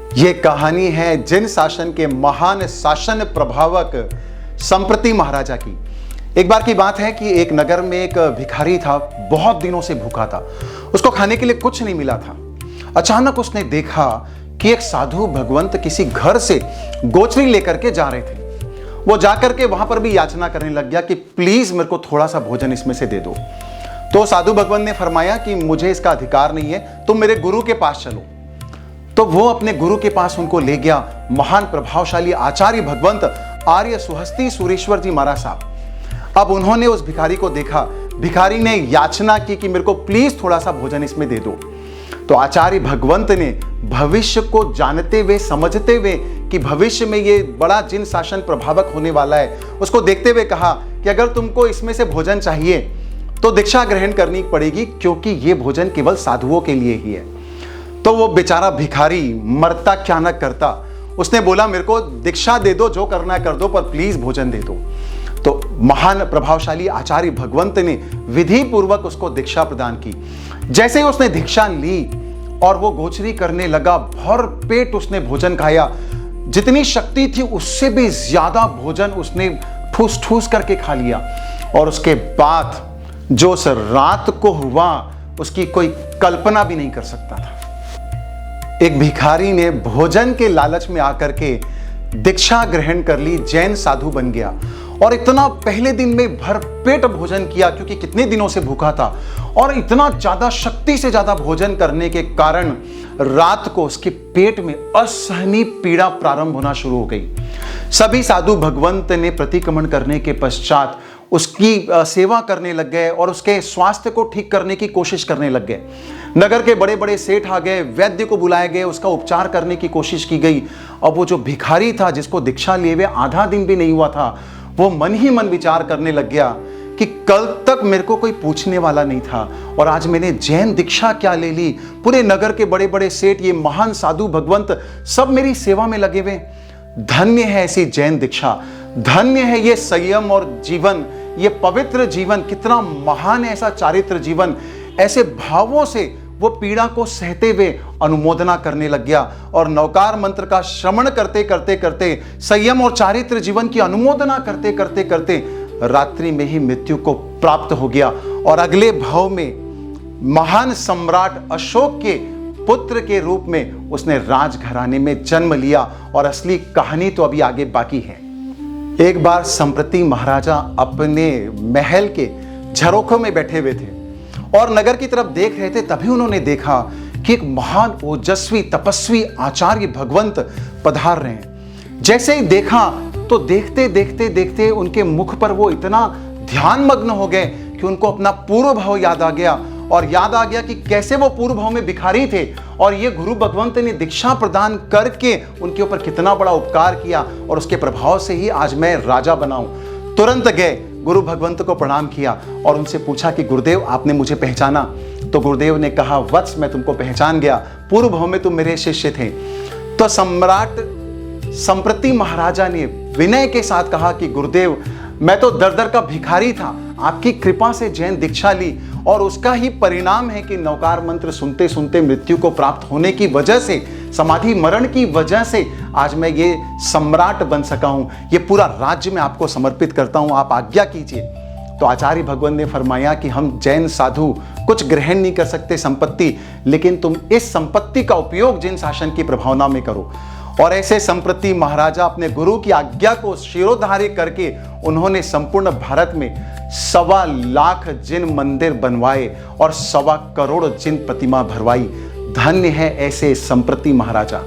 ये कहानी है जैन शासन के महान शासन प्रभावक संप्रति महाराजा की। एक बार की बात है कि एक नगर में एक भिखारी था, बहुत दिनों से भूखा था। उसको खाने के लिए कुछ नहीं मिला था। अचानक उसने देखा कि एक साधु भगवंत किसी घर से गोचरी लेकर के जा रहे थे। वो जाकर के वहां पर भी याचना करने लग गया कि प्लीज मेरे को थोड़ा सा भोजन इसमें से दे दो। तो साधु भगवंत ने फरमाया कि मुझे इसका अधिकार नहीं है, तुम मेरे गुरु के पास चलो। तो वो अपने गुरु के पास उनको ले गया। महान प्रभावशाली आचार्य भगवंत आर्य सुहस्ती सुरेश्वर जी महाराज साहब। अब उन्होंने उस भिखारी को देखा। भिखारी ने याचना की कि मेरे को प्लीज थोड़ा सा भोजन इसमें दे दो। तो आचार्य भगवंत ने भविष्य को जानते हुए, समझते हुए कि भविष्य में ये बड़ा जिन शासन प्रभावक होने वाला है, उसको देखते हुए कहा कि अगर तुमको इसमें से भोजन चाहिए तो दीक्षा ग्रहण करनी पड़ेगी, क्योंकि ये भोजन केवल साधुओं के लिए ही है। तो वो बेचारा भिखारी मरता क्या न करता, उसने बोला मेरे को दीक्षा दे दो, जो करना है कर दो, पर प्लीज भोजन दे दो। तो महान प्रभावशाली आचार्य भगवंत ने विधि पूर्वक उसको दीक्षा प्रदान की। जैसे ही उसने दीक्षा ली और वो गोचरी करने लगा, भर पेट उसने भोजन खाया। जितनी शक्ति थी उससे भी ज्यादा भोजन उसने ठूस ठूस करके खा लिया। और उसके बाद जो उस रात को हुआ उसकी कोई कल्पना भी नहीं कर सकता था। एक भिखारी ने भोजन के लालच में आकर के दीक्षा ग्रहण कर ली, जैन साधु बन गया और इतना पहले दिन में भरपेट भोजन किया, क्योंकि कितने दिनों से भूखा था। और इतना ज्यादा शक्ति से ज्यादा भोजन करने के कारण रात को उसके पेट में असहनीय पीड़ा प्रारंभ होना शुरू हो गई। सभी साधु भगवंत ने प्रतिक्रमण करने के पश्चात उसकी सेवा करने लग गए और उसके स्वास्थ्य को ठीक करने की कोशिश करने लग गए। नगर के बड़े बड़े सेठ आ गए, वैद्य को बुलाए गए, उसका उपचार करने की कोशिश की गई। अब वो जो भिखारी था, जिसको दीक्षा लिए हुए आधा दिन भी नहीं हुआ था, वो मन ही मन विचार करने लग गया कि कल तक मेरे को कोई पूछने वाला नहीं था और आज मैंने जैन दीक्षा क्या ले ली। पूरे नगर के बड़े बड़े सेठ, ये महान साधु भगवंत सब मेरी सेवा में लगे हुए। धन्य है ऐसी जैन दीक्षा, धन्य है ये संयम और जीवन, ये पवित्र जीवन, कितना महान है ऐसा चारित्र जीवन। ऐसे भावों से वो पीड़ा को सहते हुए अनुमोदना करने लग गया और नवकार मंत्र का श्रवण करते करते करते, संयम और चारित्र जीवन की अनुमोदना करते करते करते रात्रि में ही मृत्यु को प्राप्त हो गया। और अगले भाव में महान सम्राट अशोक के पुत्र के रूप में उसने राजघराने में जन्म लिया। और असली कहानी तो अभी आगे बाकी है। एक बार संप्रति महाराजा अपने महल के झरोखों में बैठे हुए थे और नगर की तरफ देख रहे थे। तभी उन्होंने देखा कि एक महान ओजस्वी तपस्वी आचार्य भगवंत पधार रहे हैं। जैसे ही देखा तो देखते देखते देखते उनके मुख पर वो इतना ध्यान मग्न हो गए कि उनको अपना पूर्व भाव याद आ गया। और याद आ गया कि कैसे वो पूर्व भाव में भिखारी थे और ये गुरु भगवंत ने दीक्षा प्रदान करके उनके ऊपर कितना बड़ा उपकार किया और उसके प्रभाव से ही आज मैं राजा बना हूं। तुरंत गए, गुरु भगवंत को प्रणाम किया और उनसे पूछा कि गुरुदेव आपने मुझे पहचाना? तो गुरुदेव ने कहा वत्स मैं तुमको पहचान गया, पूर्व भाव में तुम मेरे शिष्य थे। तो सम्राट संप्रति महाराजा ने विनय के साथ कहा कि गुरुदेव मैं तो दर दर का भिखारी था, आपकी कृपा से जैन दीक्षा ली और उसका ही परिणाम है कि नवकार मंत्र सुनते सुनते मृत्यु को प्राप्त होने की वजह से, समाधि मरण की वजह से आज मैं ये सम्राट बन सका हूं। ये पूरा राज्य मैं आपको समर्पित करता हूं, आप आज्ञा कीजिए। तो आचार्य भगवंत ने फरमाया कि हम जैन साधु कुछ ग्रहण नहीं कर सकते संपत्ति, लेकिन तुम इस संपत्ति का उपयोग जिन शासन की प्रभावना में करो। और ऐसे संप्रति महाराजा अपने गुरु की आज्ञा को शिरोधार्य करके उन्होंने संपूर्ण भारत में 1.25 लाख जिन मंदिर बनवाए और 1.25 करोड़ जिन प्रतिमा भरवाई। धन्य है ऐसे संप्रति महाराजा।